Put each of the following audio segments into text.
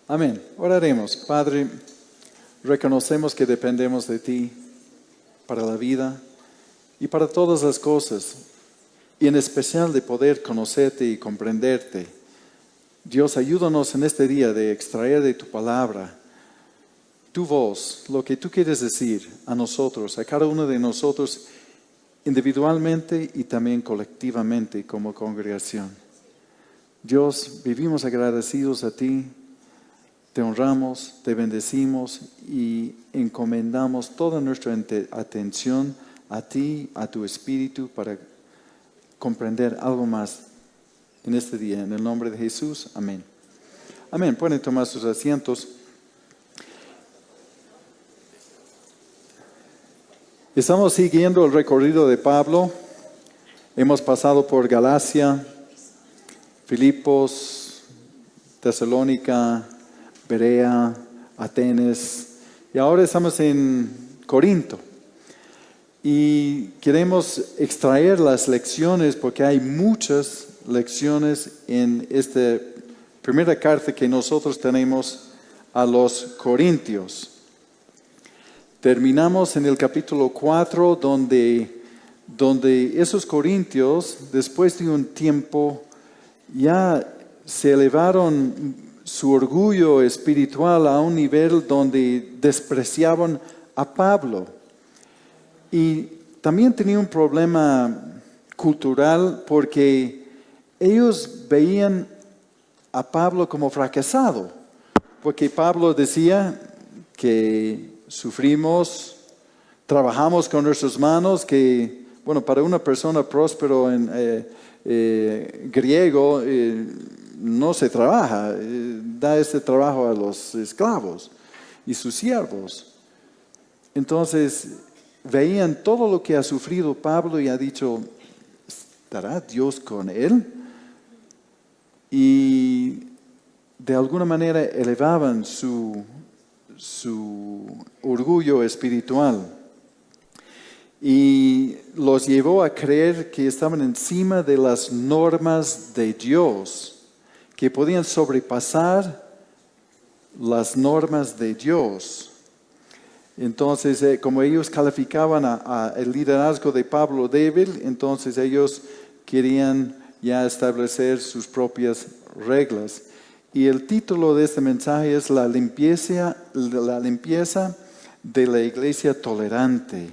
Amén. Oraremos. Padre, reconocemos que dependemos de ti para la vida y para todas las cosas, y en especial de poder conocerte y comprenderte. Dios, ayúdanos en este día de extraer de tu palabra tu voz, lo que tú quieres decir a nosotros, a cada uno de nosotros individualmente y también colectivamente como congregación. Dios, vivimos agradecidos a ti, te honramos, te bendecimos y encomendamos toda nuestra atención a ti, a tu Espíritu, para comprender algo más en este día. En el nombre de Jesús, amén. Amén. Pueden tomar sus asientos. Estamos siguiendo el recorrido de Pablo. Hemos pasado por Galacia, Filipos, Tesalónica, Berea, Atenas, y ahora estamos en Corinto. Y queremos extraer las lecciones porque hay muchas lecciones en esta primera carta que nosotros tenemos a los Corintios. Terminamos en el capítulo 4 donde esos corintios, después de un tiempo, ya se elevaron su orgullo espiritual a un nivel donde despreciaban a Pablo. Y también tenía un problema cultural porque ellos veían a Pablo como fracasado, porque Pablo decía que sufrimos, trabajamos con nuestras manos, que, bueno, para una persona próspero en griego no se trabaja, da este trabajo a los esclavos y sus siervos. Entonces, veían todo lo que ha sufrido Pablo y ha dicho, ¿estará Dios con él? Y de alguna manera elevaban su orgullo espiritual y los llevó a creer que estaban encima de las normas de Dios, que podían sobrepasar las normas de Dios. Entonces, como ellos calificaban el liderazgo de Pablo débil, entonces ellos querían ya establecer sus propias reglas. Y el título de este mensaje es la limpieza de la iglesia tolerante.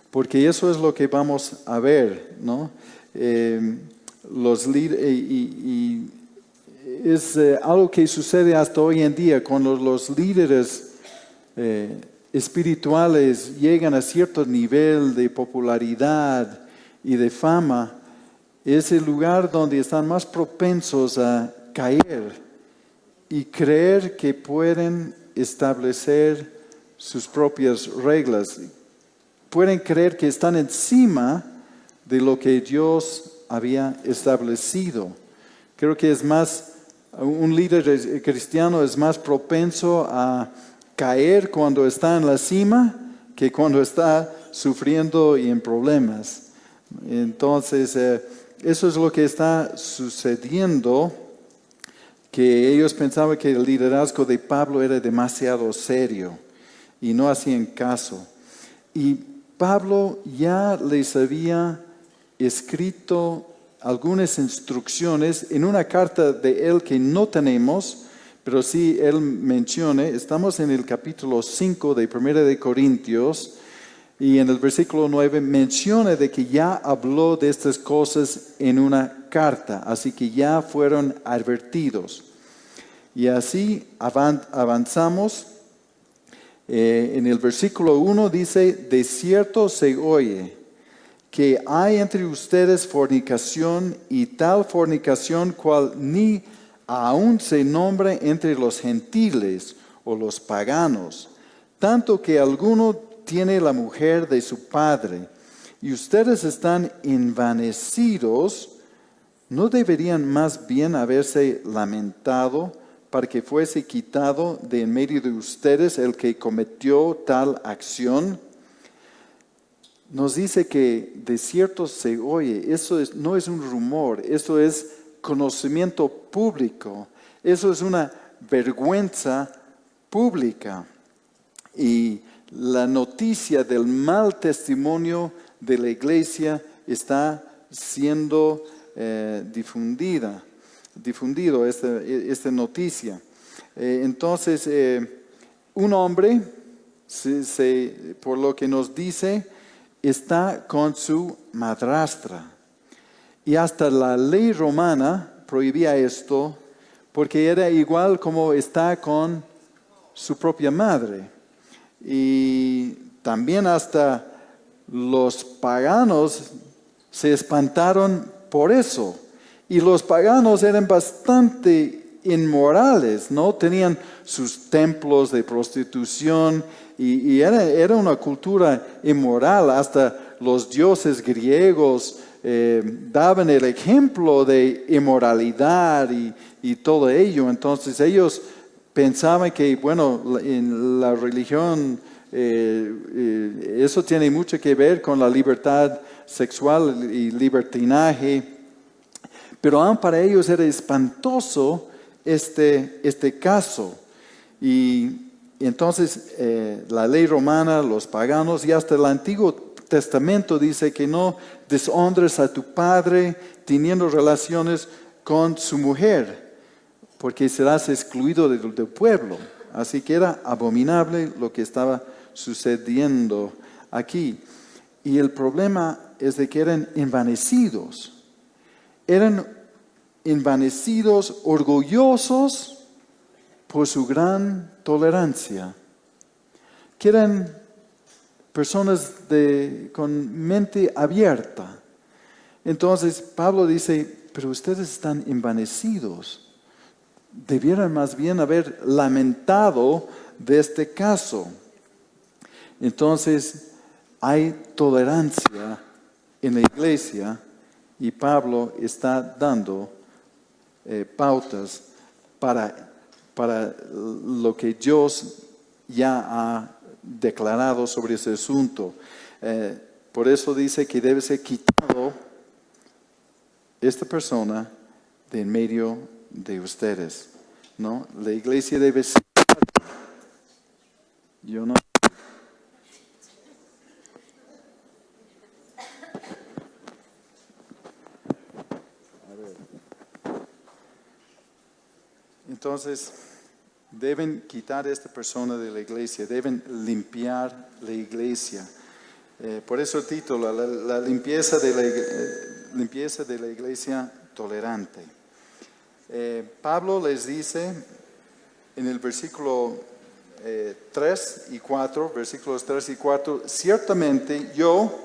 Porque eso es lo que vamos a ver, ¿no? Es algo que sucede hasta hoy en día cuando los líderes espirituales llegan a cierto nivel de popularidad y de fama. Es el lugar donde están más propensos a caer y creer que pueden establecer sus propias reglas. Pueden creer que están encima de lo que Dios había establecido. Creo que un líder cristiano es más propenso a caer cuando está en la cima que cuando está sufriendo y en problemas. Entonces, eso es lo que está sucediendo, que ellos pensaban que el liderazgo de Pablo era demasiado serio y no hacían caso. Y Pablo ya les había escrito algunas instrucciones en una carta de él que no tenemos, pero sí él menciona. Estamos en el capítulo 5 de 1 de Corintios y en el versículo 9 menciona de que ya habló de estas cosas en una carta, así que ya fueron advertidos. Y así avanzamos. En el versículo 1 dice, de cierto se oye que hay entre ustedes fornicación, y tal fornicación cual ni aún se nombra entre los gentiles o los paganos, tanto que alguno tiene la mujer de su padre, y ustedes están envanecidos. ¿No deberían más bien haberse lamentado para que fuese quitado de en medio de ustedes el que cometió tal acción? Nos dice que de cierto se oye. Eso no es un rumor, eso es conocimiento público. Eso es una vergüenza pública. Y la noticia del mal testimonio de la iglesia está siendo difundido esta noticia. Entonces, un hombre, por lo que nos dice, está con su madrastra. Y hasta la ley romana prohibía esto, porque era igual como está con su propia madre. Y también hasta los paganos se espantaron por eso. Y los paganos eran bastante inmorales, ¿no? Tenían sus templos de prostitución y era una cultura inmoral. Hasta los dioses griegos daban el ejemplo de inmoralidad y todo ello. Entonces ellos pensaban que, bueno, en la religión eso tiene mucho que ver con la libertad sexual y libertinaje. Pero aún para ellos era espantoso este caso. Y entonces la ley romana, los paganos y hasta el Antiguo Testamento dice que no deshonres a tu padre teniendo relaciones con su mujer, porque serás excluido del pueblo. Así que era abominable lo que estaba sucediendo aquí. Y el problema es de que eran envanecidos. Eran envanecidos, orgullosos por su gran tolerancia. Que eran personas con mente abierta. Entonces Pablo dice, pero ustedes están envanecidos. Debieran más bien haber lamentado de este caso. Entonces hay tolerancia en la iglesia. Y Pablo está dando pautas para lo que Dios ya ha declarado sobre ese asunto. Por eso dice que debe ser quitado esta persona de en medio de ustedes, ¿no? La iglesia debe ser... Yo no... Entonces, deben quitar a esta persona de la iglesia, deben limpiar la iglesia. Por eso el título, la limpieza de la iglesia tolerante. Pablo les dice en el versículo 3 y 4, versículos 3 y 4, ciertamente yo,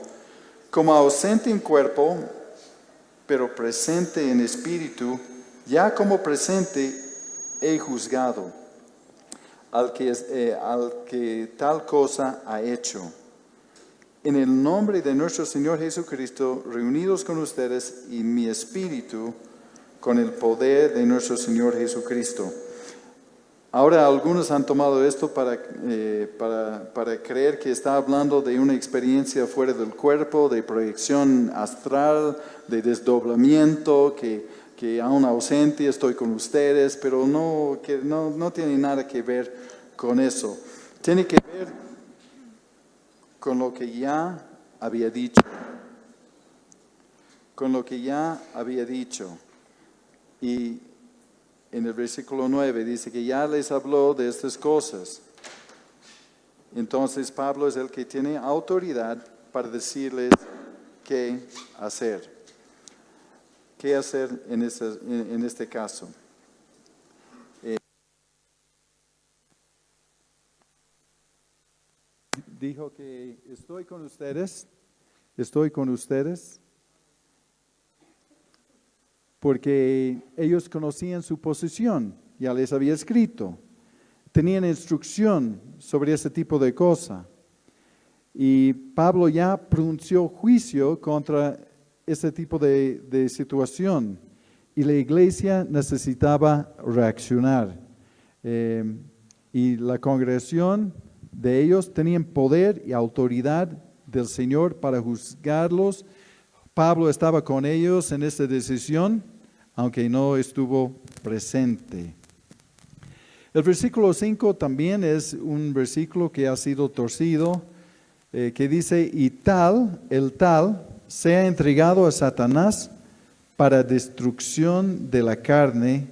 como ausente en cuerpo, pero presente en espíritu, ya como presente he juzgado al que tal cosa ha hecho. En el nombre de nuestro Señor Jesucristo, reunidos con ustedes y mi espíritu, con el poder de nuestro Señor Jesucristo. Ahora algunos han tomado esto para creer que está hablando de una experiencia fuera del cuerpo, de proyección astral, de desdoblamiento, que aún ausente estoy con ustedes, pero no tiene nada que ver con eso. Tiene que ver con lo que ya había dicho. Con lo que ya había dicho. Y en el versículo 9 dice que ya les habló de estas cosas. Entonces Pablo es el que tiene autoridad para decirles qué hacer. ¿Qué hacer en este caso? Dijo que estoy con ustedes porque ellos conocían su posición, ya les había escrito, tenían instrucción sobre ese tipo de cosa. Y Pablo ya pronunció juicio contra ese tipo de situación y la iglesia necesitaba reaccionar. Y la congregación de ellos tenían poder y autoridad del Señor para juzgarlos. Pablo estaba con ellos en esta decisión, aunque no estuvo presente. El versículo 5 también es un versículo que ha sido torcido, que dice, y el tal, sea entregado a Satanás para destrucción de la carne,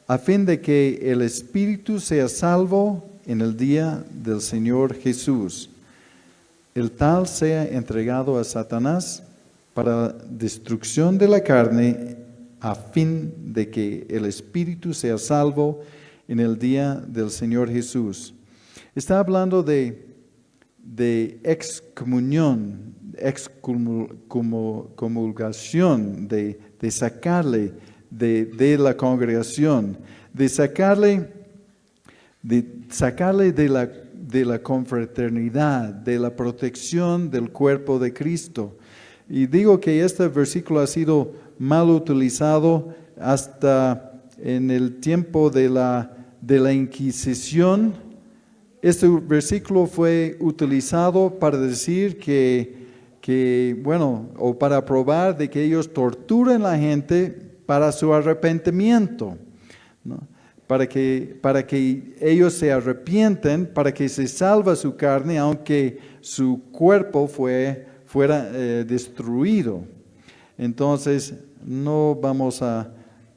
a fin de que el espíritu sea salvo en el día del Señor Jesús. El tal sea entregado a Satanás para destrucción de la carne, a fin de que el espíritu sea salvo en el día del Señor Jesús. Está hablando de excomunión, excomulgación, de sacarle de la congregación, de sacarle de la confraternidad, de la protección del cuerpo de Cristo. Y digo que este versículo ha sido mal utilizado hasta en el tiempo de la Inquisición. Este versículo fue utilizado para decir o para probar de que ellos torturan a la gente para su arrepentimiento, ¿no? Para que ellos se arrepienten, para que se salva su carne, aunque su cuerpo fuera destruido. Entonces, no vamos a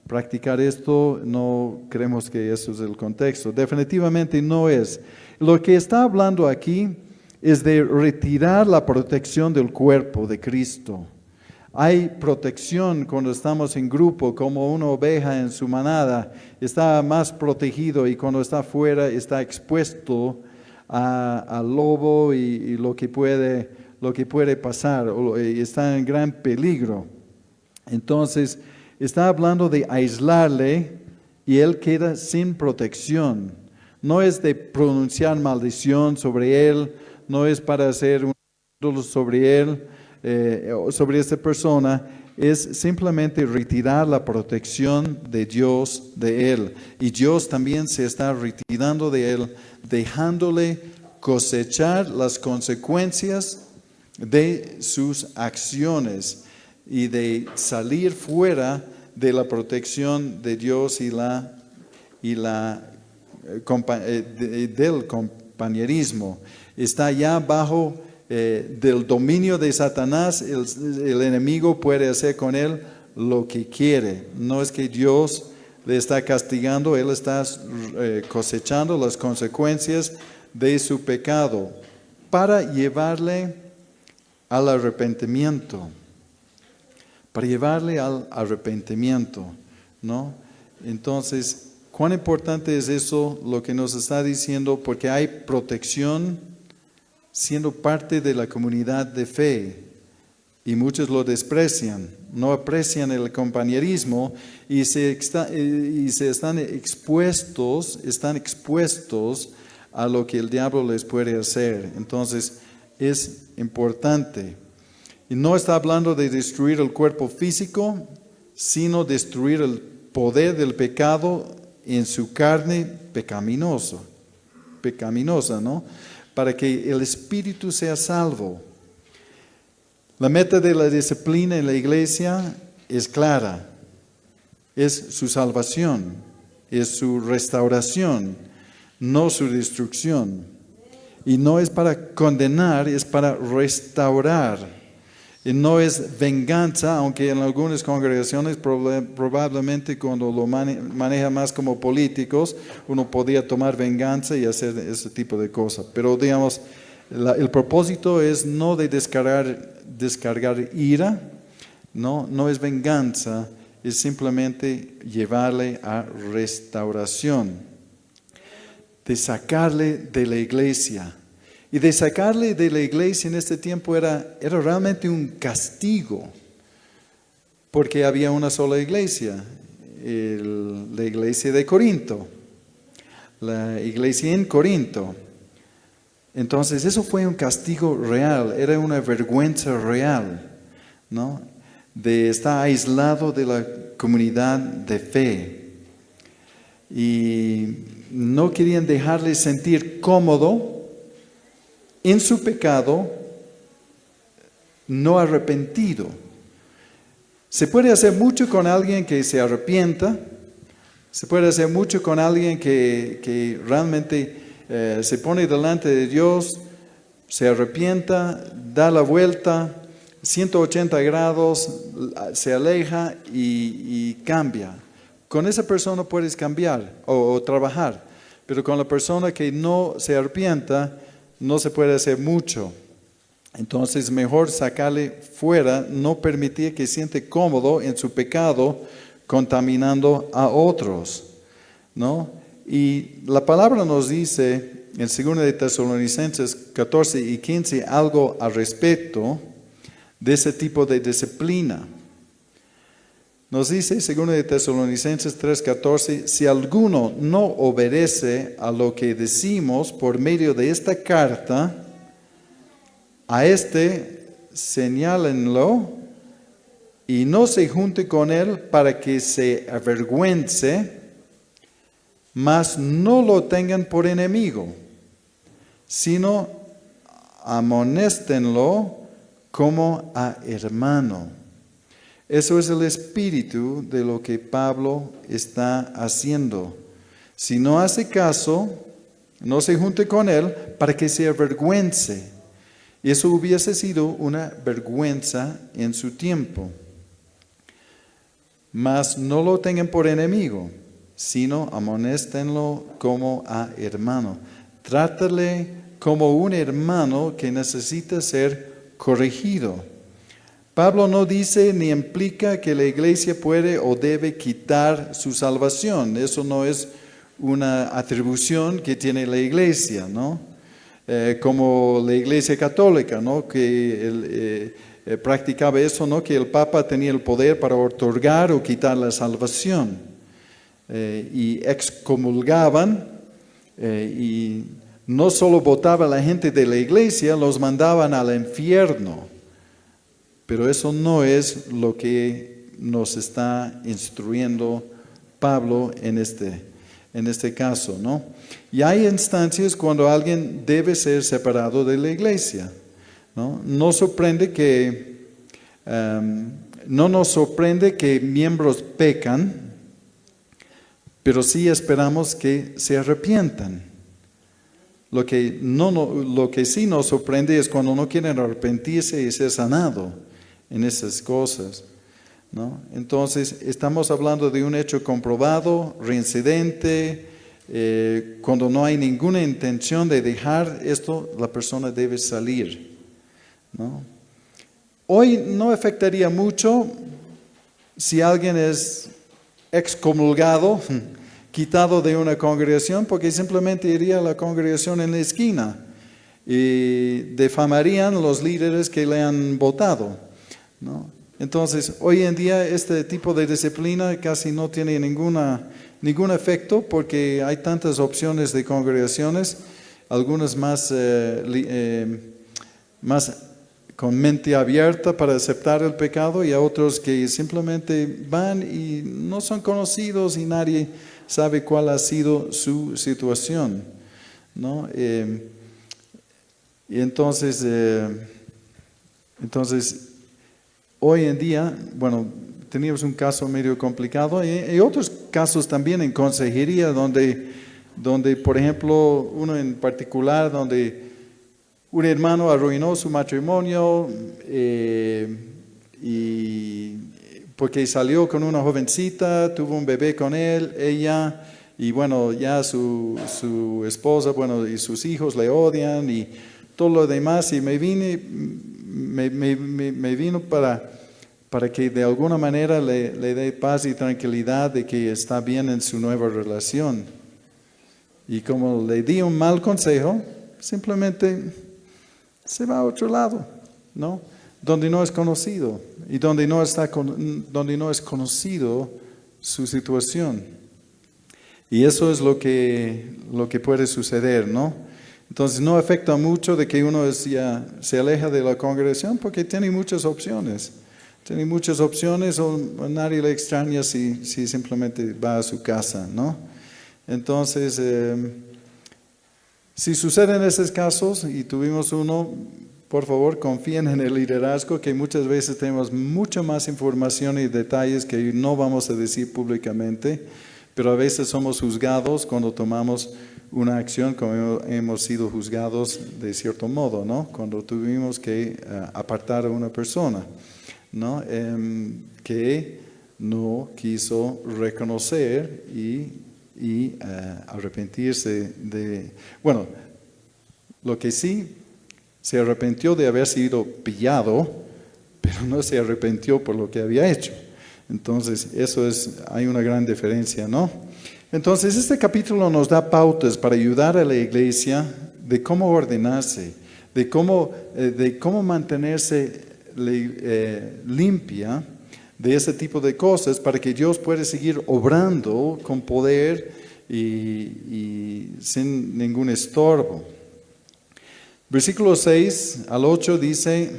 practicar esto, no creemos que eso es el contexto. Definitivamente no es. Lo que está hablando aquí es de retirar la protección del cuerpo de Cristo. Hay protección cuando estamos en grupo, como una oveja en su manada, está más protegido, y cuando está fuera está expuesto al lobo y lo que puede pasar, está en gran peligro. Entonces, está hablando de aislarle y él queda sin protección. No es de pronunciar maldición sobre él, no es para hacer un ídolo sobre él, sobre esta persona, es simplemente retirar la protección de Dios de él. Y Dios también se está retirando de él, dejándole cosechar las consecuencias de sus acciones y de salir fuera de la protección de Dios del compañerismo. Está ya bajo del dominio de Satanás. El enemigo puede hacer con él lo que quiere. No es que Dios le está castigando, él está cosechando las consecuencias de su pecado para llevarle al arrepentimiento. Para llevarle al arrepentimiento, ¿no? Entonces, ¿cuán importante es eso, lo que nos está diciendo? Porque hay protección siendo parte de la comunidad de fe, y muchos lo desprecian, no aprecian el compañerismo y se están expuestos a lo que el diablo les puede hacer. Entonces, es importante. Y no está hablando de destruir el cuerpo físico, sino destruir el poder del pecado en su carne pecaminosa, ¿no? Para que el espíritu sea salvo. La meta de la disciplina en la iglesia es clara. Es su salvación, es su restauración, no su destrucción. Y no es para condenar, es para restaurar. Y no es venganza, aunque en algunas congregaciones probablemente cuando lo maneja más como políticos, uno podría tomar venganza y hacer ese tipo de cosas. Pero digamos, el propósito es no de descargar ira, no es venganza, es simplemente llevarle a restauración, de sacarle de la iglesia. Y de sacarle de la iglesia en este tiempo era realmente un castigo, porque había una sola iglesia, la iglesia de Corinto, la iglesia en Corinto. Entonces eso fue un castigo real, era una vergüenza real, ¿no? De estar aislado de la comunidad de fe. Y no querían dejarle sentir cómodo en su pecado, no arrepentido. Se puede hacer mucho con alguien que se arrepienta, Se puede hacer mucho con alguien que realmente se pone delante de Dios, se arrepienta, da la vuelta, 180 grados, se aleja y cambia. Con esa persona puedes cambiar o trabajar, pero con la persona que no se arrepienta no se puede hacer mucho. Entonces mejor sacarle fuera, no permitir que siente cómodo en su pecado, contaminando a otros, ¿no? Y la palabra nos dice en 2 de Tesalonicenses 14 y 15 algo al respecto de ese tipo de disciplina. Nos dice 2 de Tesalonicenses 3:14, si alguno no obedece a lo que decimos por medio de esta carta, a señálenlo y no se junte con él para que se avergüence, mas no lo tengan por enemigo, sino amonéstenlo como a hermano. Eso es el espíritu de lo que Pablo está haciendo. Si no hace caso, no se junte con él para que se avergüence. Y eso hubiese sido una vergüenza en su tiempo. Mas no lo tengan por enemigo, sino amonéstenlo como a hermano. Trátale como un hermano que necesita ser corregido. Pablo no dice ni implica que la iglesia puede o debe quitar su salvación. Eso no es una atribución que tiene la iglesia, ¿no? Como la iglesia católica, ¿no? Que practicaba eso, ¿no? Que el Papa tenía el poder para otorgar o quitar la salvación. Y excomulgaban y no solo votaba a la gente de la iglesia, los mandaban al infierno. Pero eso no es lo que nos está instruyendo Pablo en este caso, ¿no? Y hay instancias cuando alguien debe ser separado de la iglesia, ¿no? No nos sorprende que miembros pecan, pero sí esperamos que se arrepientan. Lo que sí nos sorprende es cuando no quieren arrepentirse y ser sanado en esas cosas, ¿no? Entonces, estamos hablando de un hecho comprobado, reincidente. Cuando no hay ninguna intención de dejar esto, la persona debe salir, ¿no? Hoy no afectaría mucho si alguien es excomulgado, quitado de una congregación, porque simplemente iría a la congregación en la esquina y defamarían los líderes que le han votado, ¿no? Entonces, hoy en día este tipo de disciplina casi no tiene ningún efecto porque hay tantas opciones de congregaciones, algunas más con mente abierta para aceptar el pecado y a otros que simplemente van y no son conocidos y nadie sabe cuál ha sido su situación, ¿no? Y entonces, hoy en día, bueno, teníamos un caso medio complicado y otros casos también en consejería donde, por ejemplo, uno en particular, donde un hermano arruinó su matrimonio y porque salió con una jovencita, tuvo un bebé con ella, y bueno, ya su esposa, bueno, y sus hijos le odian y todo lo demás, y me vino para que de alguna manera le dé paz y tranquilidad de que está bien en su nueva relación. Y como le di un mal consejo, simplemente se va a otro lado, ¿no? Donde no es conocido y donde no es conocido su situación. Y eso es lo que puede suceder, ¿no? Entonces no afecta mucho de que uno ya se aleja de la congregación porque tiene muchas opciones. Tiene muchas opciones o nadie le extraña si simplemente va a su casa, ¿no? Entonces, si suceden esos casos y tuvimos uno, por favor confíen en el liderazgo, que muchas veces tenemos mucha más información y detalles que no vamos a decir públicamente, pero a veces somos juzgados cuando tomamos una acción como hemos sido juzgados de cierto modo, ¿no? Cuando tuvimos que apartar a una persona, ¿no? Que no quiso reconocer y arrepentirse de... Bueno, lo que sí, se arrepintió de haber sido pillado, pero no se arrepintió por lo que había hecho. Entonces, hay una gran diferencia, ¿no? Entonces, este capítulo nos da pautas para ayudar a la iglesia de cómo ordenarse, de cómo mantenerse limpia de ese tipo de cosas para que Dios pueda seguir obrando con poder y sin ningún estorbo. Versículo 6 al 8 dice,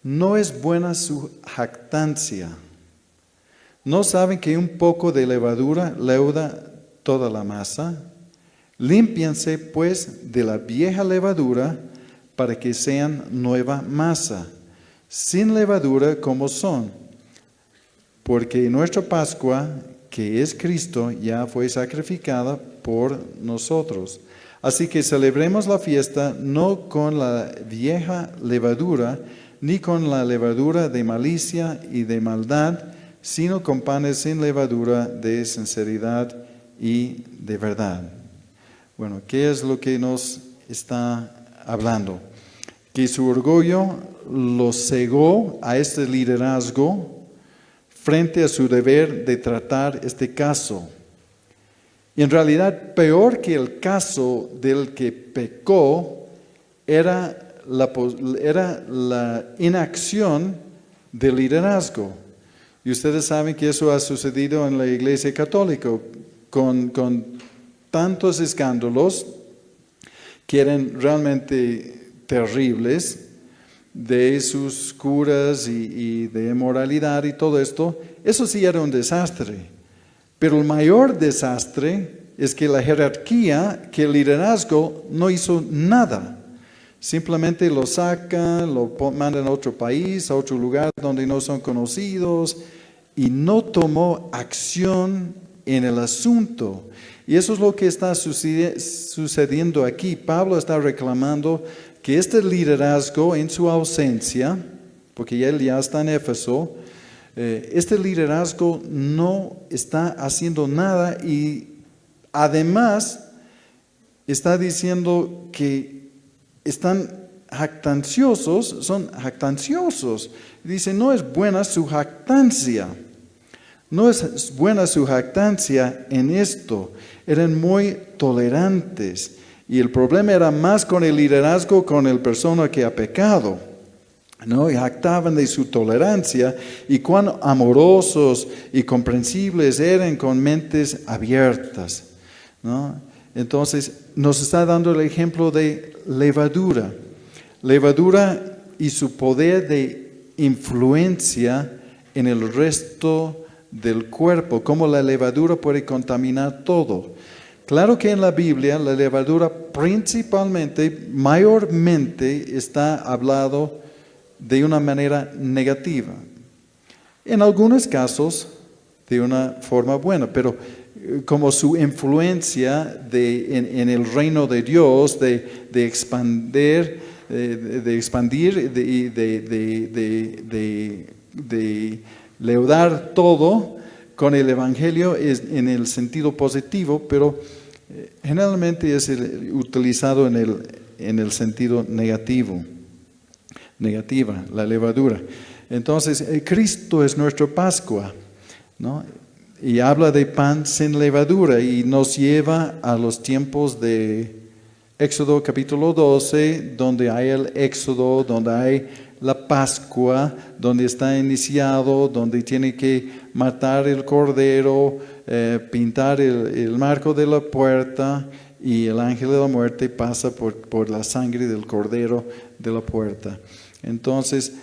no es buena su jactancia. ¿No saben que un poco de levadura leuda toda la masa? Límpiense pues de la vieja levadura para que sean nueva masa, sin levadura como son. Porque nuestra Pascua, que es Cristo, ya fue sacrificada por nosotros. Así que celebremos la fiesta no con la vieja levadura, ni con la levadura de malicia y de maldad, sino con panes sin levadura de sinceridad y de verdad. Bueno, ¿qué es lo que nos está hablando? Que su orgullo lo cegó a este liderazgo frente a su deber de tratar este caso. Y en realidad, peor que el caso del que pecó, era la inacción del liderazgo. Y ustedes saben que eso ha sucedido en la Iglesia Católica con tantos escándalos que eran realmente terribles de sus curas y de inmoralidad y todo esto. Eso sí era un desastre. Pero el mayor desastre es que la jerarquía, que el liderazgo no hizo nada. Simplemente lo sacan, lo mandan a otro país, a otro lugar donde no son conocidos y no tomó acción en el asunto. Y eso es lo que está sucediendo aquí. Pablo está reclamando que este liderazgo en su ausencia, porque él ya está en Éfeso, este liderazgo no está haciendo nada y además está diciendo que están son jactanciosos. Dice, no es buena su jactancia. No es buena su jactancia en esto. Eran muy tolerantes. Y el problema era más con el liderazgo, con el persona que ha pecado, ¿no? Y jactaban de su tolerancia y cuán amorosos y comprensibles eran con mentes abiertas, ¿no? Entonces, nos está dando el ejemplo de levadura. Levadura y su poder de influencia en el resto del cuerpo, cómo la levadura puede contaminar todo. Claro que en la Biblia la levadura principalmente, mayormente está hablado de una manera negativa. En algunos casos de una forma buena, pero como su influencia en el reino de Dios, de expandir, de leudar todo con el Evangelio es en el sentido positivo, pero generalmente es utilizado en el sentido negativa, la levadura. Entonces, Cristo es nuestra Pascua, ¿no? Y habla de pan sin levadura y nos lleva a los tiempos de Éxodo capítulo 12, donde hay el Éxodo, donde hay la Pascua, donde está iniciado, donde tiene que matar el cordero, pintar el marco de la puerta y el ángel de la muerte pasa por la sangre del cordero de la puerta. Entonces,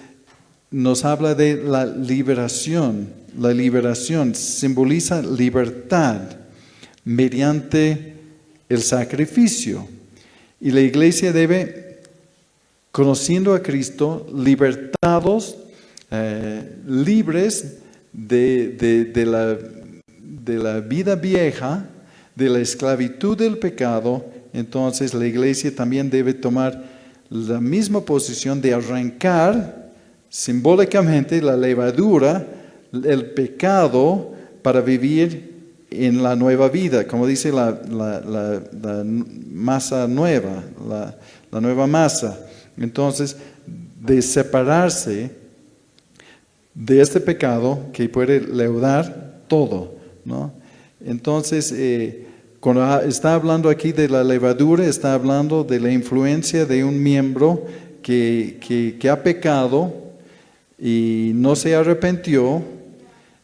nos habla de la liberación. La liberación simboliza libertad mediante el sacrificio. Y la iglesia debe, conociendo a Cristo, libertados, libres de de la vida vieja, de la esclavitud del pecado, entonces la iglesia también debe tomar la misma posición de arrancar simbólicamente la levadura, el pecado, para vivir en la nueva vida, como dice la masa nueva, la nueva masa. Entonces, de separarse de este pecado que puede leudar todo, ¿no? Entonces, cuando está hablando aquí de la levadura, está hablando de la influencia de un miembro que ha pecado y no se arrepintió,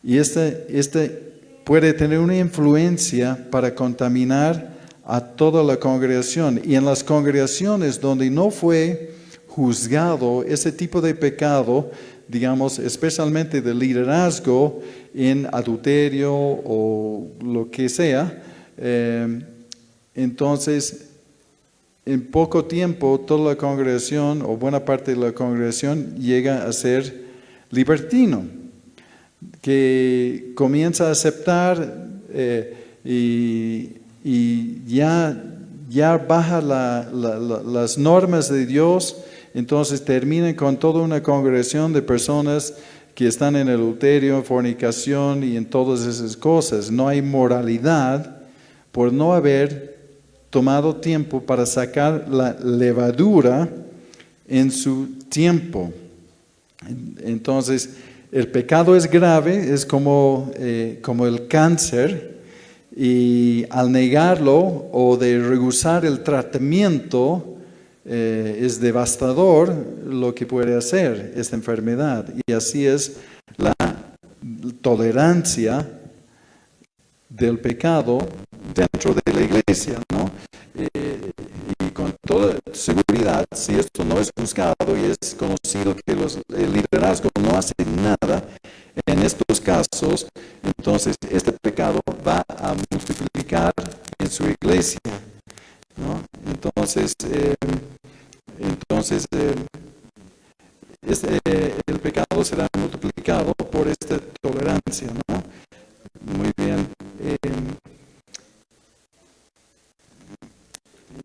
y este puede tener una influencia para contaminar a toda la congregación. Y en las congregaciones donde no fue juzgado ese tipo de pecado, digamos, especialmente de liderazgo en adulterio o lo que sea, entonces en poco tiempo toda la congregación o buena parte de la congregación llega a ser libertino, que comienza a aceptar y ya baja las normas de Dios. Entonces terminan con toda una congregación de personas que están en adulterio, fornicación y en todas esas cosas. No hay moralidad por no haber tomado tiempo para sacar la levadura en su tiempo. Entonces, el pecado es grave, es como el cáncer, y al negarlo o de rehusar el tratamiento, es devastador lo que puede hacer esta enfermedad. Y así es la tolerancia del pecado dentro de la iglesia, ¿no? Y con toda seguridad, si esto no es juzgado y es conocido que el liderazgo no hace nada en estos casos, entonces este pecado va a multiplicar en su iglesia, ¿no? Entonces, el pecado será multiplicado por esta tolerancia, ¿no? Muy bien.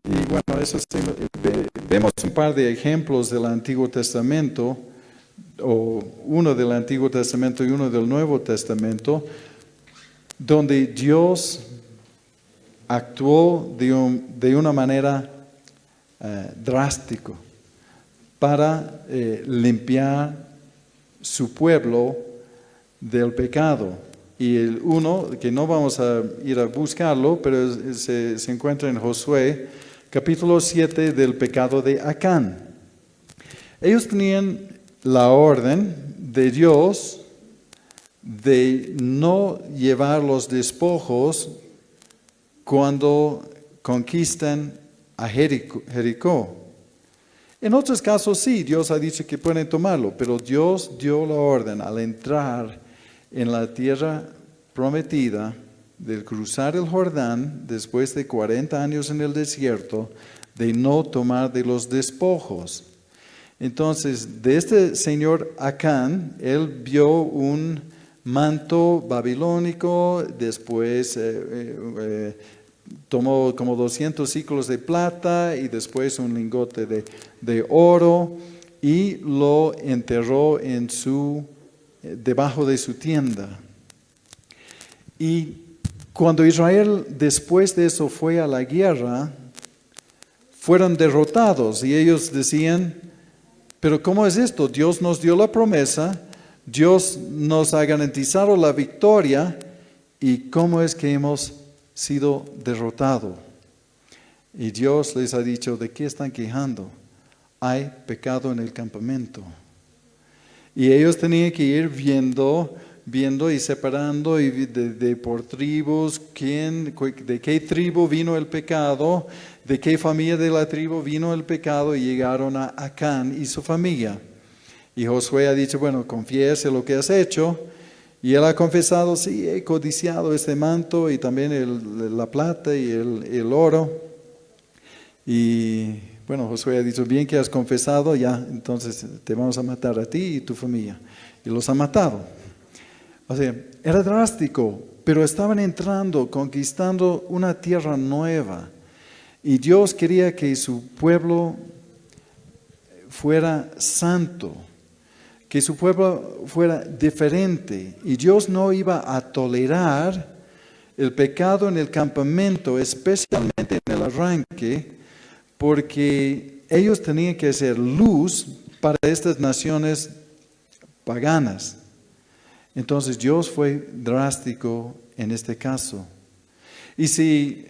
Y bueno, vemos un par de ejemplos del Antiguo Testamento, o uno del Antiguo Testamento y uno del Nuevo Testamento, donde Dios actuó de una manera drástica para limpiar su pueblo del pecado. Y el uno, que no vamos a ir a buscarlo, pero se encuentra en Josué, capítulo 7, del pecado de Acán. Ellos tenían la orden de Dios de no llevar los despojos cuando conquistan a Jericó. En otros casos sí, Dios ha dicho que pueden tomarlo, pero Dios dio la orden al entrar en la tierra prometida, de cruzar el Jordán después de 40 años en el desierto, de no tomar de los despojos. Entonces, de este señor Acán, él vio un manto babilónico, después tomó como 200 ciclos de plata y después un lingote de oro y lo enterró debajo de su tienda. Y cuando Israel después de eso fue a la guerra, fueron derrotados y ellos decían, pero ¿cómo es esto? Dios nos dio la promesa, Dios nos ha garantizado la victoria, ¿y cómo es que hemos sido derrotados? Y Dios les ha dicho, ¿de qué están quejando? Hay pecado en el campamento. Y ellos tenían que ir viendo y separando y por tribus, de qué tribu vino el pecado, de qué familia de la tribu vino el pecado, y llegaron a Acán y su familia. Y Josué ha dicho, bueno, confiese lo que has hecho. Y él ha confesado, sí, he codiciado este manto y también la plata y el oro. Y bueno, Josué ha dicho, bien que has confesado, ya, entonces te vamos a matar a ti y tu familia. Y los ha matado. O sea, era drástico, pero estaban entrando, conquistando una tierra nueva. Y Dios quería que su pueblo fuera santo, que su pueblo fuera diferente. Y Dios no iba a tolerar el pecado en el campamento, especialmente en el arranque, porque ellos tenían que ser luz para estas naciones paganas. Entonces Dios fue drástico en este caso. Y si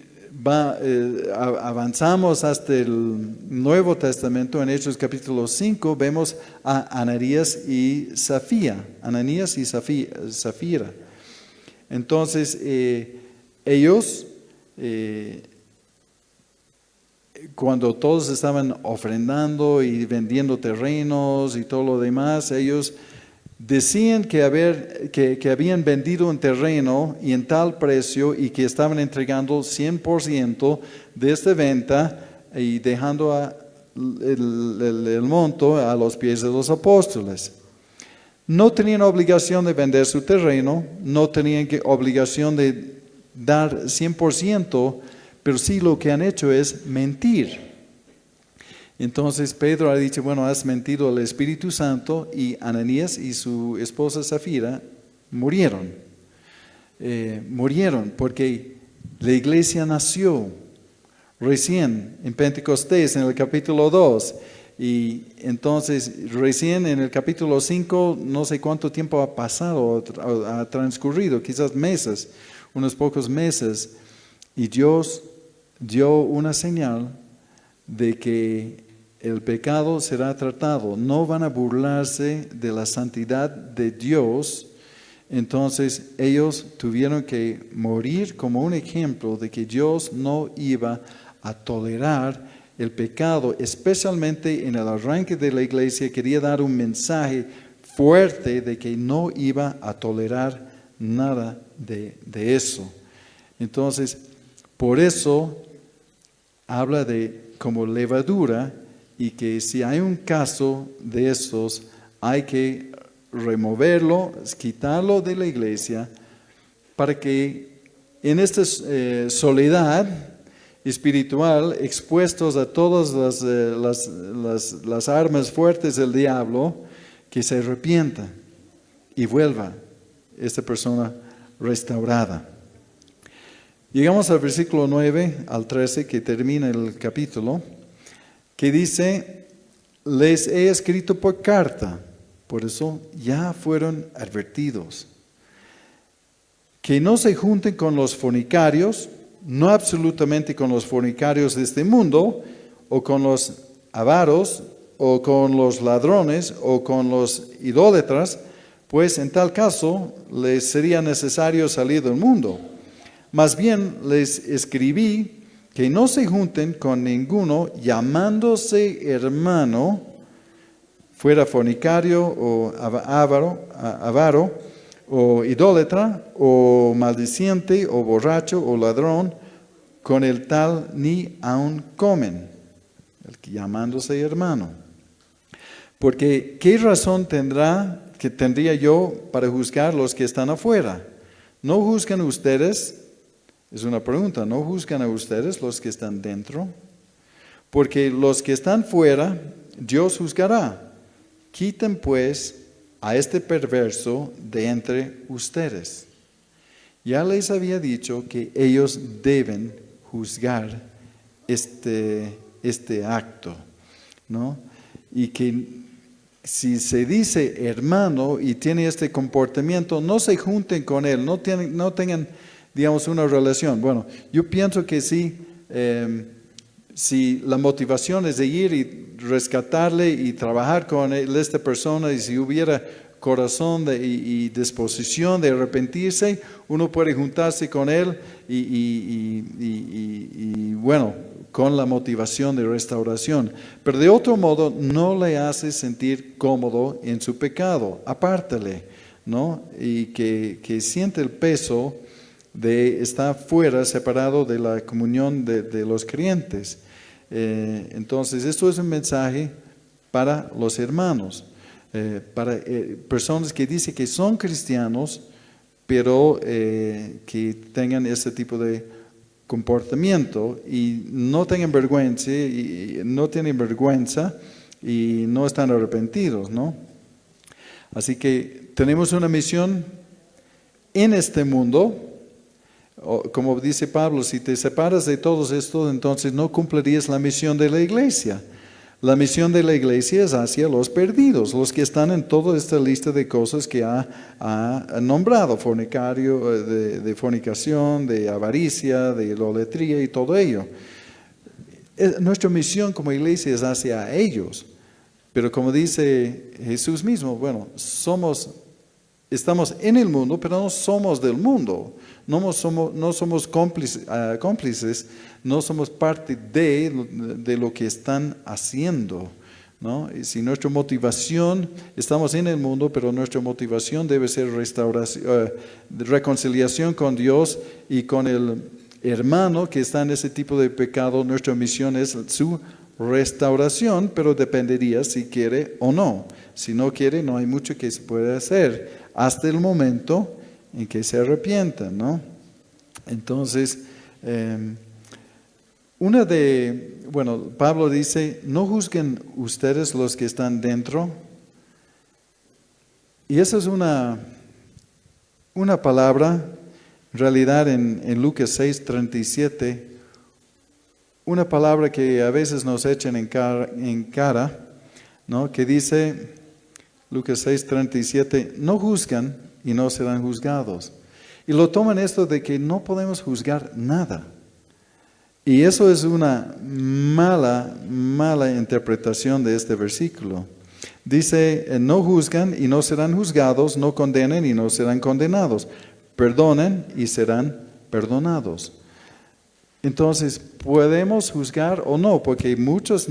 avanzamos hasta el Nuevo Testamento, en Hechos capítulo 5, vemos a Ananías y Zafira. Entonces, ellos, cuando todos estaban ofrendando y vendiendo terrenos y todo lo demás, ellos decían que habían vendido un terreno y en tal precio y que estaban entregando 100% de esta venta y dejando el monto a los pies de los apóstoles. No tenían obligación de vender su terreno, no tenían obligación de dar 100%, pero sí lo que han hecho es mentir. Entonces Pedro ha dicho, bueno, has mentido al Espíritu Santo, y Ananías y su esposa Zafira murieron. Murieron porque la iglesia nació recién en Pentecostés, en el capítulo 2. Y entonces recién en el capítulo 5, no sé cuánto tiempo ha pasado, ha transcurrido, quizás meses, unos pocos meses. Y Dios dio una señal de que el pecado será tratado. No van a burlarse de la santidad de Dios. Entonces ellos tuvieron que morir como un ejemplo de que Dios no iba a tolerar el pecado, especialmente en el arranque de la iglesia. Quería dar un mensaje fuerte de que no iba a tolerar nada de eso. Entonces, por eso habla de como levadura, y que si hay un caso de estos, hay que removerlo, quitarlo de la iglesia, para que en esta soledad espiritual, expuestos a todas las armas fuertes del diablo, que se arrepienta y vuelva esta persona restaurada. Llegamos al versículo 9 al 13, que termina el capítulo, que dice, les he escrito por carta, por eso ya fueron advertidos, que no se junten con los fornicarios, no absolutamente con los fornicarios de este mundo, o con los avaros, o con los ladrones, o con los idólatras, pues en tal caso les sería necesario salir del mundo. Más bien les escribí que no se junten con ninguno llamándose hermano, fuera fornicario o avaro, o idólatra, o maldiciente, o borracho, o ladrón, con el tal ni aun comen, llamándose hermano. Porque ¿qué razón tendría yo para juzgar los que están afuera? ¿No juzgan ustedes? Es una pregunta, ¿no juzgan a ustedes los que están dentro? Porque los que están fuera, Dios juzgará. Quiten pues a este perverso de entre ustedes. Ya les había dicho que ellos deben juzgar este acto, ¿no? Y que si se dice hermano y tiene este comportamiento, no se junten con él, no tengan, digamos, una relación. Bueno, yo pienso que sí, si la motivación es de ir y rescatarle y trabajar con esta persona, y si hubiera corazón y disposición de arrepentirse, uno puede juntarse con él y bueno, con la motivación de restauración. Pero de otro modo, no le hace sentir cómodo en su pecado, apártale, ¿no? Y que siente el peso de estar fuera, separado de la comunión de los creyentes. Entonces, esto es un mensaje para los hermanos, para personas que dicen que son cristianos, pero que tengan ese tipo de comportamiento y no tengan vergüenza y no tienen vergüenza y no están arrepentidos, ¿no? Así que tenemos una misión en este mundo. Como dice Pablo, si te separas de todos estos, entonces no cumplirías la misión de la iglesia. La misión de la iglesia es hacia los perdidos, los que están en toda esta lista de cosas que ha nombrado: fornicario, de fornicación, de avaricia, de idolatría y todo ello. Nuestra misión como iglesia es hacia ellos. Pero como dice Jesús mismo, bueno, estamos en el mundo, pero no somos del mundo. No somos cómplices, no somos parte de lo que están haciendo, ¿no? Y si nuestra motivación, estamos en el mundo, pero nuestra motivación debe ser reconciliación con Dios y con el hermano que está en ese tipo de pecado. Nuestra misión es su restauración, pero dependería si quiere o no. Si no quiere, no hay mucho que se pueda hacer hasta el momento en que se arrepientan, ¿no? Entonces, Pablo dice: no juzguen ustedes los que están dentro. Y esa es una palabra, en realidad en Lucas 6:37, una palabra que a veces nos echan en cara, ¿no? Que dice, Lucas 6:37, no juzgan y no serán juzgados. Y lo toman esto de que no podemos juzgar nada. Y eso es una mala interpretación de este versículo. Dice, no juzgan y no serán juzgados, no condenen y no serán condenados, perdonen y serán perdonados. Entonces, ¿podemos juzgar o no? Porque muchos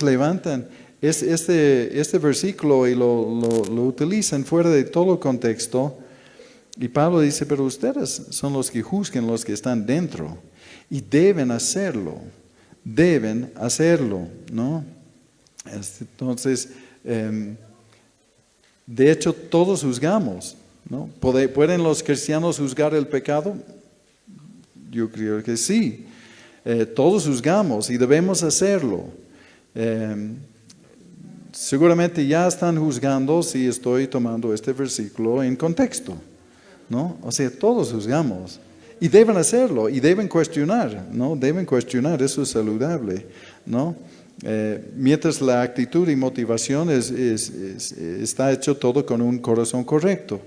levantan este versículo y lo utilizan fuera de todo contexto. Y Pablo dice, pero ustedes son los que juzgan los que están dentro. Y deben hacerlo, ¿no? Entonces, de hecho, todos juzgamos, ¿no? ¿Pueden los cristianos juzgar el pecado? Yo creo que sí. Todos juzgamos y debemos hacerlo. Seguramente ya están juzgando si estoy tomando este versículo en contexto, ¿no? O sea, todos juzgamos. Y deben hacerlo, y deben cuestionar, ¿no? Deben cuestionar, eso es saludable, ¿no? Mientras la actitud y motivación está hecho todo con un corazón correcto.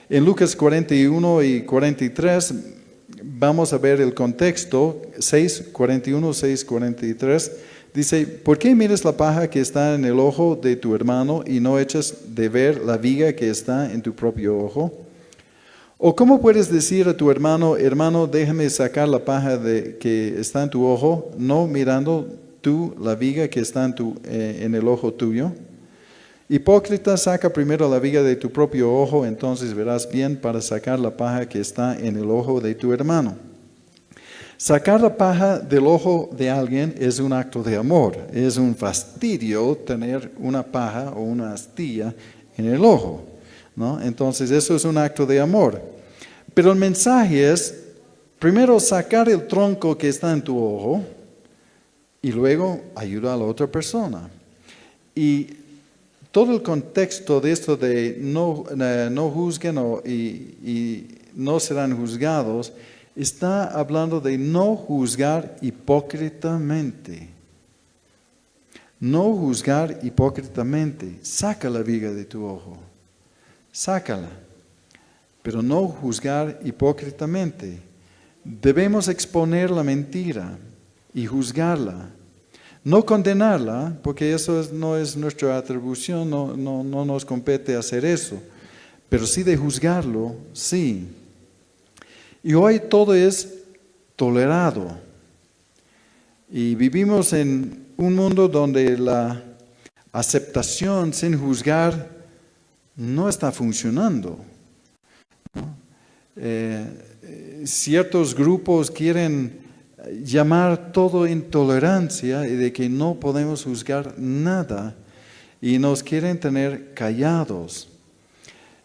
En Lucas 41 y 43 vamos a ver el contexto, 6:41, 6:43. Dice, ¿por qué miras la paja que está en el ojo de tu hermano y no echas de ver la viga que está en tu propio ojo? ¿O cómo puedes decir a tu hermano, déjame sacar la paja que está en tu ojo, no mirando tú la viga que está en el ojo tuyo? Hipócrita, saca primero la viga de tu propio ojo, entonces verás bien para sacar la paja que está en el ojo de tu hermano. Sacar la paja del ojo de alguien es un acto de amor. Es un fastidio tener una paja o una astilla en el ojo, ¿no? Entonces eso es un acto de amor. Pero el mensaje es, primero sacar el tronco que está en tu ojo y luego ayuda a la otra persona. Y todo el contexto de esto de no juzguen y no serán juzgados, está hablando de no juzgar hipócritamente. No juzgar hipócritamente. Saca la viga de tu ojo. Sácala. Pero no juzgar hipócritamente. Debemos exponer la mentira y juzgarla. No condenarla, porque eso no es nuestra atribución, no nos compete hacer eso. Pero sí de juzgarlo, sí. Y hoy todo es tolerado. Y vivimos en un mundo donde la aceptación sin juzgar no está funcionando, ¿no? Ciertos grupos quieren llamar todo intolerancia y de que no podemos juzgar nada y nos quieren tener callados.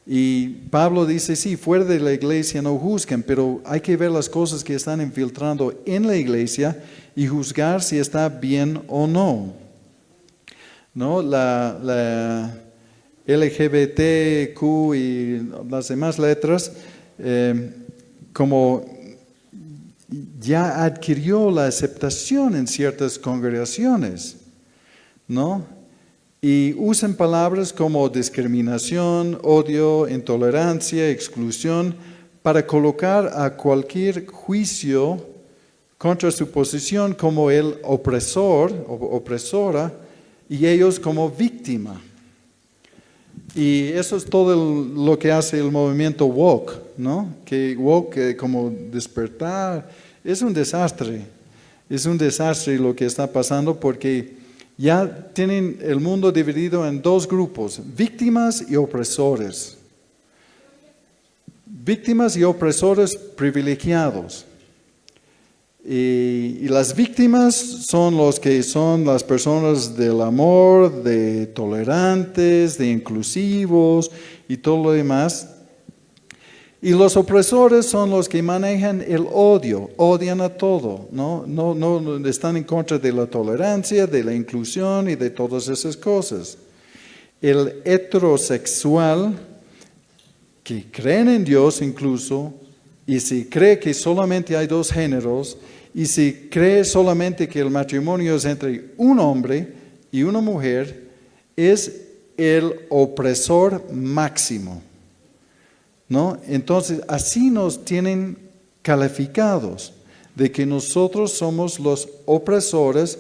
Y Pablo dice, sí, fuera de la iglesia no juzguen, pero hay que ver las cosas que están infiltrando en la iglesia y juzgar si está bien o no. ¿No? La LGBTQ y las demás letras, como ya adquirió la aceptación en ciertas congregaciones, ¿no? Y usan palabras como discriminación, odio, intolerancia, exclusión, para colocar a cualquier juicio contra su posición como el opresor o opresora y ellos como víctima. Y eso es todo lo que hace el movimiento woke, ¿no? Que woke, como despertar, es un desastre. Es un desastre lo que está pasando porque ya tienen el mundo dividido en dos grupos, víctimas y opresores. Víctimas y opresores privilegiados. Y las víctimas son los que son las personas del amor, de tolerantes, de inclusivos y todo lo demás. Y los opresores son los que manejan el odio, odian a todo, no están en contra de la tolerancia, de la inclusión y de todas esas cosas. El heterosexual, que creen en Dios incluso, y si cree que solamente hay dos géneros, y si cree solamente que el matrimonio es entre un hombre y una mujer, es el opresor máximo, ¿no? Entonces, así nos tienen calificados de que nosotros somos los opresores,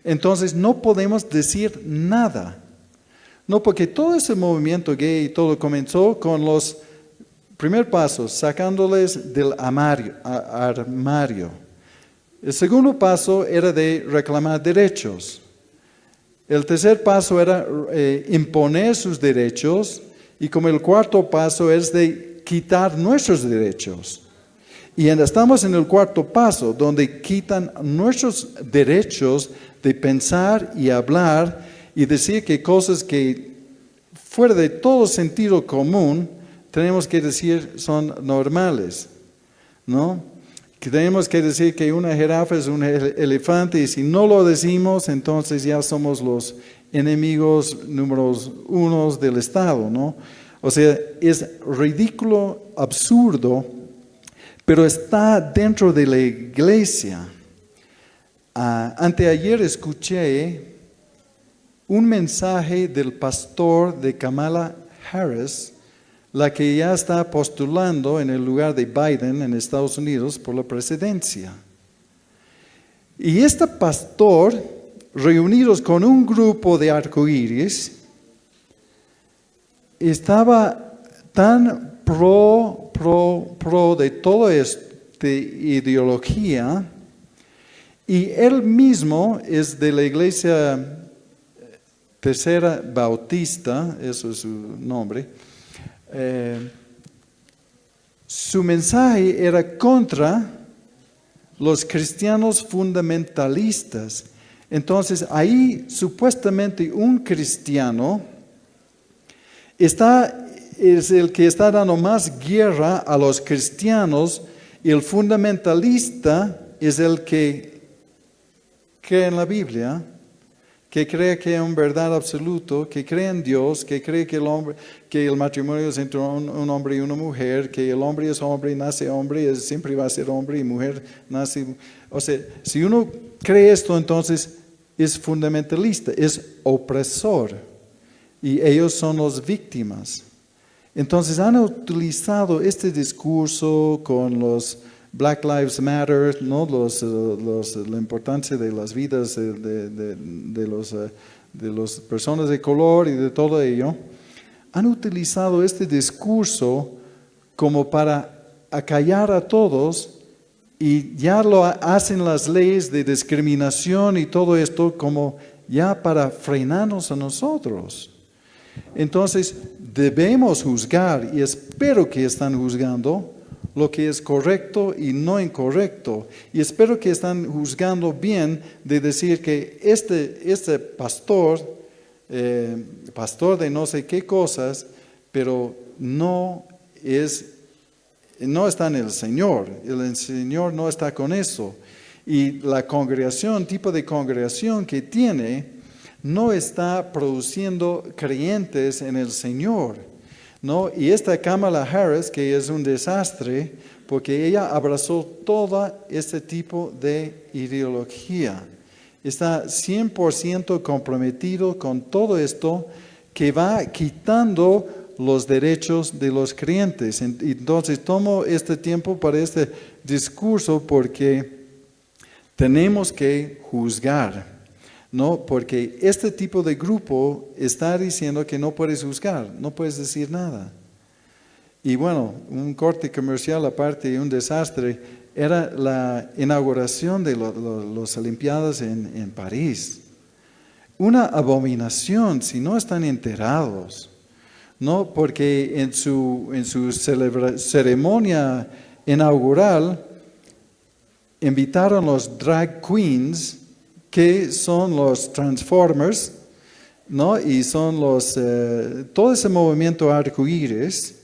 entonces no podemos decir nada. No, porque todo ese movimiento gay y todo comenzó con los primer paso, sacándoles del armario. El segundo paso era de reclamar derechos. El tercer paso era imponer sus derechos. Y como el cuarto paso es de quitar nuestros derechos. Y estamos en el cuarto paso, donde quitan nuestros derechos de pensar y hablar y decir que cosas que fuera de todo sentido común, tenemos que decir son normales, ¿no? Que tenemos que decir que una jirafa es un elefante y si no lo decimos, entonces ya somos los enemigos números uno del Estado, ¿no? O sea, es ridículo, absurdo, pero está dentro de la iglesia. Anteayer escuché un mensaje del pastor de Kamala Harris, la que ya está postulando en el lugar de Biden en Estados Unidos por la presidencia. Y este pastor, reunidos con un grupo de arcoíris, estaba tan pro de toda esta ideología, y él mismo es de la iglesia Tercera Bautista, eso es su nombre. Su mensaje era contra los cristianos fundamentalistas. Entonces ahí supuestamente un cristiano es el que está dando más guerra a los cristianos y el fundamentalista es el que cree en la Biblia, que cree que es un verdad absoluto, que cree en Dios, que cree que el matrimonio es entre un hombre y una mujer, que el hombre es hombre, nace hombre, siempre va a ser hombre y mujer nace. O sea, si uno cree esto, entonces es fundamentalista, es opresor y ellos son las víctimas. Entonces han utilizado este discurso con los Black Lives Matter, ¿no? La importancia de las vidas de las personas de color y de todo ello. Han utilizado este discurso como para acallar a todos y ya lo hacen las leyes de discriminación y todo esto como ya para frenarnos a nosotros. Entonces debemos juzgar y espero que están juzgando lo que es correcto y no incorrecto. Y espero que están juzgando bien de decir que este pastor de no sé qué cosas, pero no está en el Señor no está con eso. Y la congregación, tipo de congregación que tiene, no está produciendo creyentes en el Señor, ¿no? Y esta Kamala Harris, que es un desastre, porque ella abrazó todo este tipo de ideología. Está 100% comprometido con todo esto que va quitando los derechos de los creyentes. Entonces tomo este tiempo para este discurso porque tenemos que juzgar, ¿no? Porque este tipo de grupo está diciendo que no puedes juzgar, no puedes decir nada. Y bueno, un corte comercial aparte y un desastre, era la inauguración de las Olimpiadas en París. Una abominación si no están enterados, ¿no? Porque en su ceremonia inaugural invitaron los drag queens, que son los Transformers, ¿no? Y son todo ese movimiento arcoíris,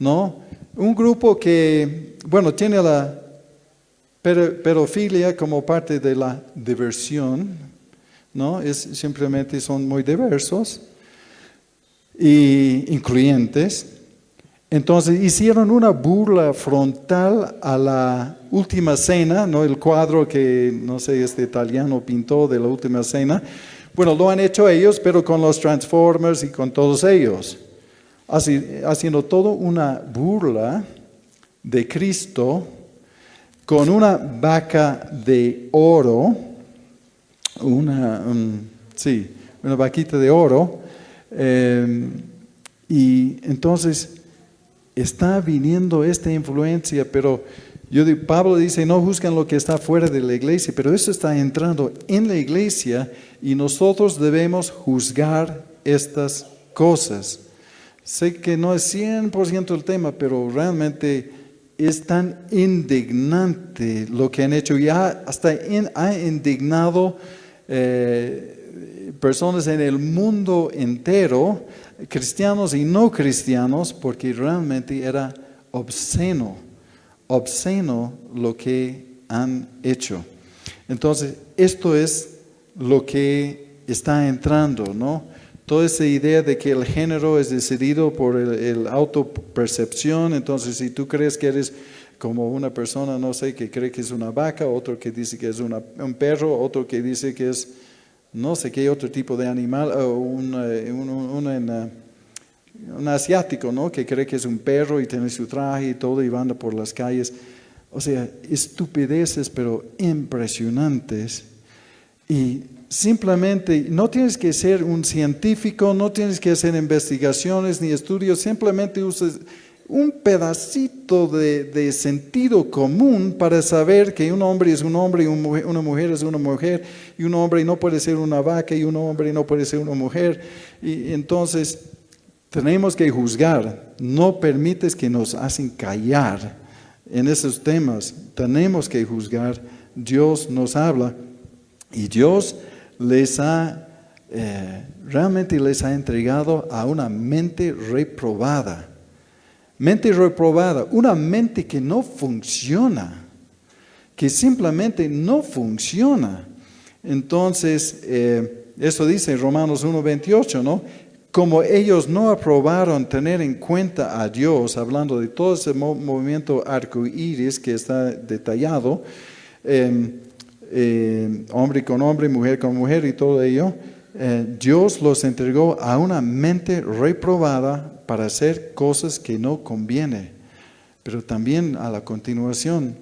¿no? Un grupo que, bueno, tiene la pedofilia como parte de la diversión, ¿no? Simplemente son muy diversos e incluyentes. Entonces hicieron una burla frontal a la Última Cena, ¿no? El cuadro que, no sé, este italiano pintó de la Última Cena. Bueno, lo han hecho ellos, pero con los Transformers y con todos ellos. Haciendo todo una burla de Cristo con una vaca de oro, una vaquita de oro. Y entonces está viniendo esta influencia, pero Pablo dice, no juzgan lo que está fuera de la iglesia, pero eso está entrando en la iglesia y nosotros debemos juzgar estas cosas. Sé que no es 100% el tema, pero realmente es tan indignante lo que han hecho. Ya hasta ha indignado personas en el mundo entero, cristianos y no cristianos, porque realmente era obsceno lo que han hecho. Entonces, esto es lo que está entrando, ¿no? Toda esa idea de que el género es decidido por el autopercepción. Entonces, si tú crees que eres como una persona, no sé, que cree que es una vaca, otro que dice que es un perro, otro que dice que es no sé qué otro tipo de animal, o un asiático, ¿no? Que cree que es un perro y tiene su traje y todo y anda por las calles. O sea, estupideces, pero impresionantes. Y simplemente no tienes que ser un científico, no tienes que hacer investigaciones ni estudios, simplemente usas un pedacito de sentido común para saber que un hombre es un hombre y una mujer es una mujer, y un hombre no puede ser una vaca y un hombre no puede ser una mujer. Y entonces tenemos que juzgar. No permites que nos hacen callar en esos temas. Tenemos que juzgar. Dios nos habla y Dios realmente les ha entregado a una mente reprobada. Mente reprobada, una mente que no funciona, que simplemente no funciona. Entonces, eso dice Romanos 1:28, ¿no? Como ellos no aprobaron tener en cuenta a Dios, hablando de todo ese movimiento arcoíris que está detallado, hombre con hombre, mujer con mujer y todo ello, Dios los entregó a una mente reprobada para hacer cosas que no conviene. Pero también a la continuación,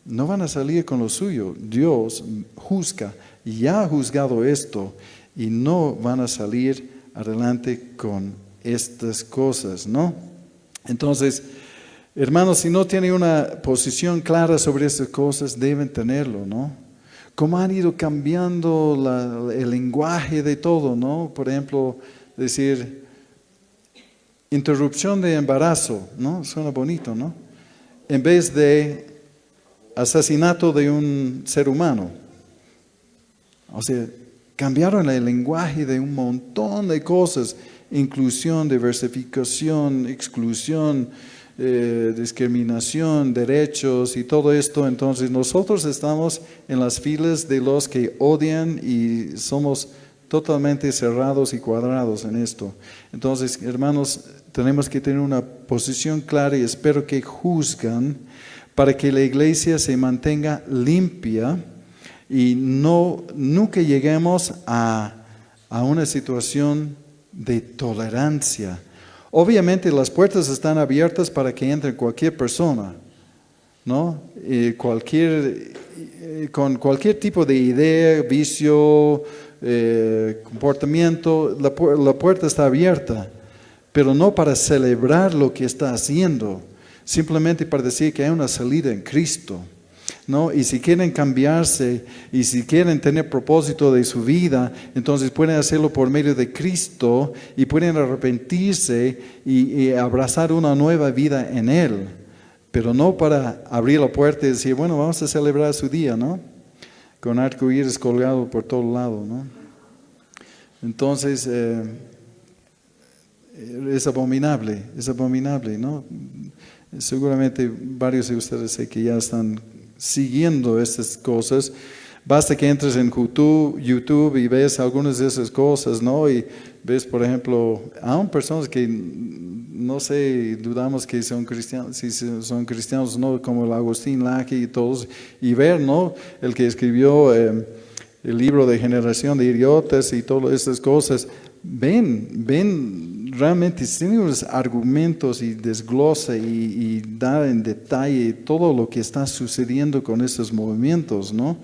no van a salir con lo suyo. Dios juzga y ya ha juzgado esto y no van a salir adelante con estas cosas, ¿no? Entonces, hermanos, si no tienen una posición clara sobre estas cosas, deben tenerlo, ¿no? Cómo han ido cambiando el lenguaje de todo, ¿no? Por ejemplo, decir interrupción de embarazo, ¿no? Suena bonito, ¿no? En vez de asesinato de un ser humano. O sea, cambiaron el lenguaje de un montón de cosas inclusión, diversificación, exclusión, discriminación, derechos y todo esto. Entonces nosotros estamos en las filas de los que odian y somos totalmente cerrados y cuadrados en esto. Entonces, hermanos, tenemos que tener una posición clara y espero que juzgan para que la iglesia se mantenga limpia y nunca lleguemos a una situación de tolerancia. Obviamente las puertas están abiertas para que entre cualquier persona, ¿no? Con cualquier tipo de idea, vicio, comportamiento, la puerta está abierta, pero no para celebrar lo que está haciendo, simplemente para decir que hay una salida en Cristo, ¿no? Y si quieren cambiarse y si quieren tener propósito de su vida, entonces pueden hacerlo por medio de Cristo y pueden arrepentirse y abrazar una nueva vida en Él, pero no para abrir la puerta y decir, bueno, vamos a celebrar su día, ¿no? Con arcoíris colgado por todo lado, ¿no? Entonces, es abominable, ¿no? Seguramente varios de ustedes sé que ya están siguiendo estas cosas. Basta que entres en YouTube y ves algunas de esas cosas, ¿no? Y ves, por ejemplo, aún personas que no sé, dudamos que son cristianos, si son cristianos, ¿no? Como el Agustín Laje y todos, y ver, ¿no? El que escribió el libro de Generación de Idiotas y todas esas cosas, ven realmente tiene unos argumentos y desglosa y da en detalle todo lo que está sucediendo con estos movimientos, ¿no?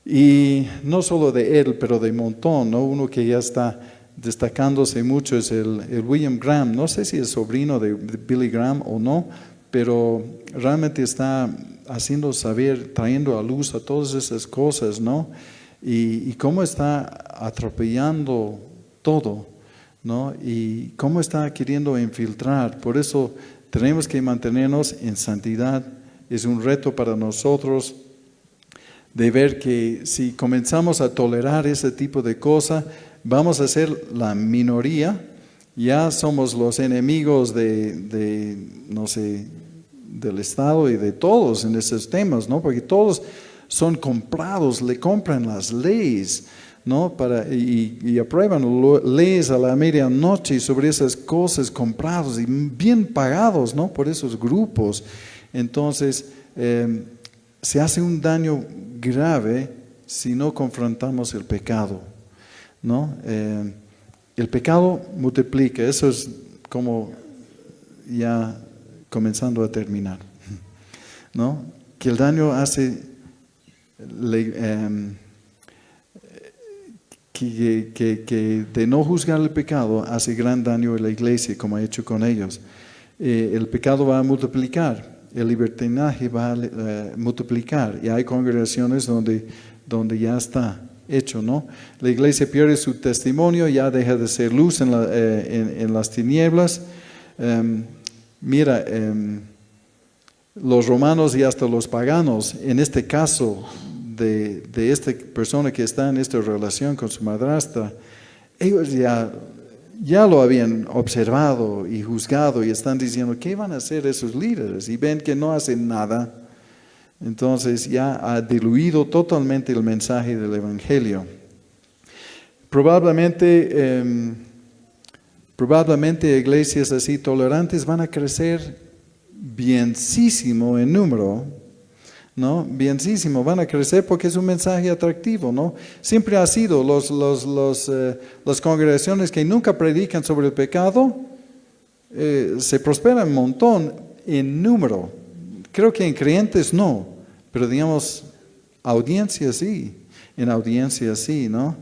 Y no solo de él, pero de montón, ¿no? Uno que ya está destacándose mucho es el William Graham. No sé si es sobrino de Billy Graham o no, pero realmente está haciendo saber, trayendo a luz a todas esas cosas, ¿no? Y cómo está atropellando todo, ¿no? Y cómo está queriendo infiltrar. Por eso tenemos que mantenernos en santidad. Es un reto para nosotros de ver que si comenzamos a tolerar ese tipo de cosas, vamos a ser la minoría. Ya somos los enemigos de no sé, del Estado y de todos en esos temas, ¿no? Porque todos son comprados, le compran las leyes, ¿no? Y aprueban leyes a la medianoche sobre esas cosas comprados y bien pagados, ¿no? Por esos grupos. Entonces, se hace un daño grave si no confrontamos el pecado, ¿no? El pecado multiplica, eso es como ya comenzando a terminar, ¿no? Que el daño hace que de no juzgar el pecado hace gran daño a la iglesia, como ha hecho con ellos. El pecado va a multiplicar, el libertinaje va a multiplicar, y hay congregaciones donde ya está hecho, ¿no? La iglesia pierde su testimonio, ya deja de ser luz en las tinieblas. Los romanos y hasta los paganos, en este caso de esta persona que está en esta relación con su madrastra, ellos ya lo habían observado y juzgado y están diciendo, ¿qué van a hacer esos líderes? Y ven que no hacen nada. Entonces ya ha diluido totalmente el mensaje del Evangelio. Probablemente iglesias así tolerantes van a crecer bienísimo en número, ¿no? Bienísimo, van a crecer porque es un mensaje atractivo, ¿no? Siempre ha sido las congregaciones que nunca predican sobre el pecado, se prosperan un montón en número. Creo que en creyentes no, pero digamos, audiencia sí, en audiencia sí, ¿no?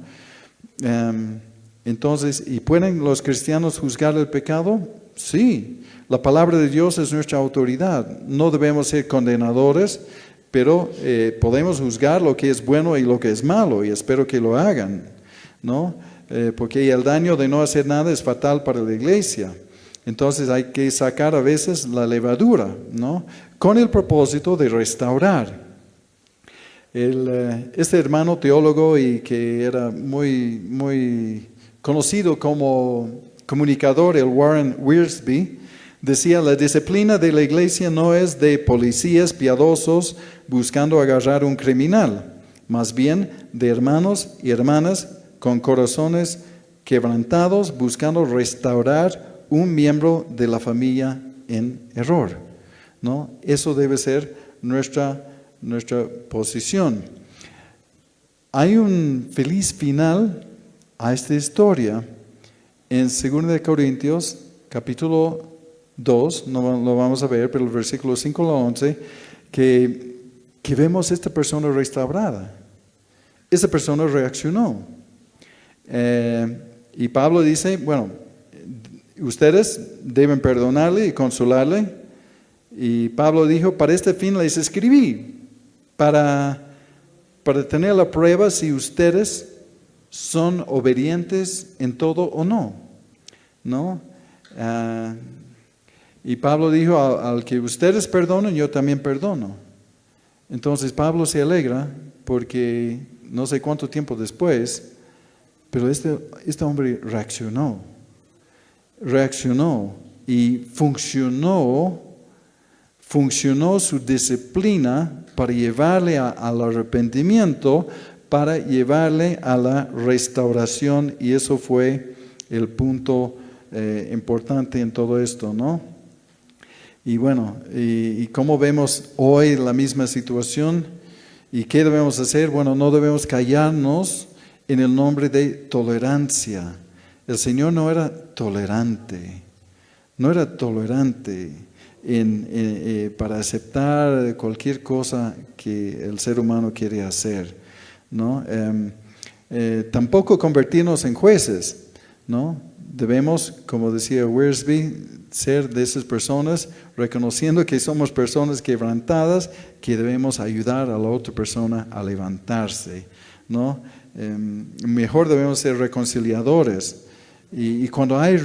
Entonces, ¿y pueden los cristianos juzgar el pecado? Sí. La palabra de Dios es nuestra autoridad. No debemos ser condenadores, pero podemos juzgar lo que es bueno y lo que es malo, y espero que lo hagan, ¿no? Porque el daño de no hacer nada es fatal para la iglesia. Entonces hay que sacar a veces la levadura, ¿no? Con el propósito de restaurar. Este hermano teólogo y que era muy, muy conocido como comunicador, el Warren Wiersbe, decía, la disciplina de la iglesia no es de policías piadosos buscando agarrar un criminal, más bien de hermanos y hermanas con corazones quebrantados buscando restaurar un miembro de la familia en error, ¿no? Eso debe ser nuestra posición. Hay un feliz final a esta historia en 2 Corintios, capítulo 2, no lo vamos a ver, pero el versículo 5 al 11, que vemos esta persona restaurada. Esta persona reaccionó. Y Pablo dice, bueno, ustedes deben perdonarle y consolarle. Y Pablo dijo, para este fin les escribí, para tener la prueba si ustedes son obedientes en todo o no. ¿No? Y Pablo dijo, al que ustedes perdonen, yo también perdono. Entonces Pablo se alegra porque no sé cuánto tiempo después, pero este hombre reaccionó y funcionó su disciplina para llevarle al arrepentimiento, para llevarle a la restauración, y eso fue el punto importante en todo esto, ¿no? Y bueno, y cómo vemos hoy la misma situación, y qué debemos hacer. Bueno, no debemos callarnos en el nombre de tolerancia. El Señor no era tolerante para aceptar cualquier cosa que el ser humano quiere hacer, ¿no? Tampoco convertirnos en jueces, ¿no? Debemos, como decía Wiersbe, ser de esas personas, reconociendo que somos personas quebrantadas, que debemos ayudar a la otra persona a levantarse, ¿no? Mejor debemos ser reconciliadores. Y cuando hay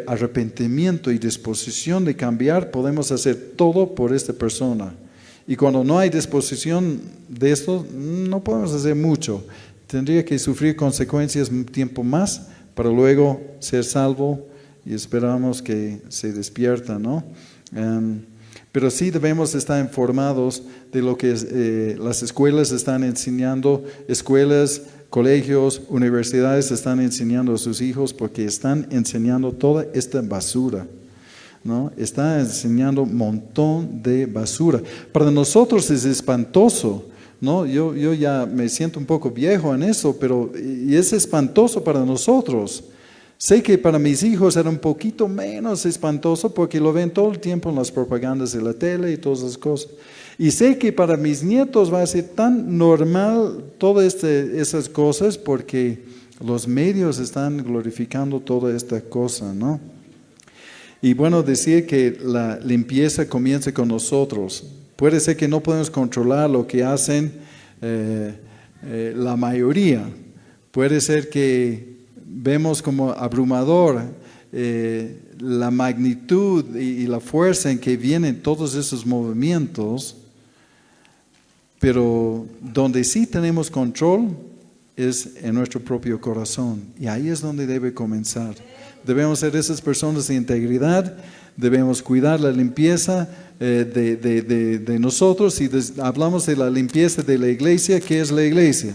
arrepentimiento y disposición de cambiar, podemos hacer todo por esta persona. Y cuando no hay disposición de esto, no podemos hacer mucho. Tendría que sufrir consecuencias un tiempo más para luego ser salvo, y esperamos que se despierta, ¿no? Pero sí debemos estar informados de lo que las escuelas están enseñando, colegios, universidades están enseñando a sus hijos, porque están enseñando toda esta basura, ¿no? Está enseñando un montón de basura. Para nosotros es espantoso, ¿no? Yo ya me siento un poco viejo en eso, pero y es espantoso para nosotros. Sé que para mis hijos era un poquito menos espantoso porque lo ven todo el tiempo en las propagandas de la tele y todas esas cosas. Y sé que para mis nietos va a ser tan normal todas esas cosas porque los medios están glorificando toda esta cosa, ¿no? Y bueno, decir que la limpieza comienza con nosotros. Puede ser que no podemos controlar lo que hacen la mayoría. Puede ser que vemos como abrumador la magnitud y la fuerza en que vienen todos esos movimientos, pero donde sí tenemos control es en nuestro propio corazón, y ahí es donde debe comenzar. Debemos ser esas personas de integridad, debemos cuidar la limpieza de nosotros. Y hablamos de la limpieza de la iglesia. ¿Qué es la iglesia?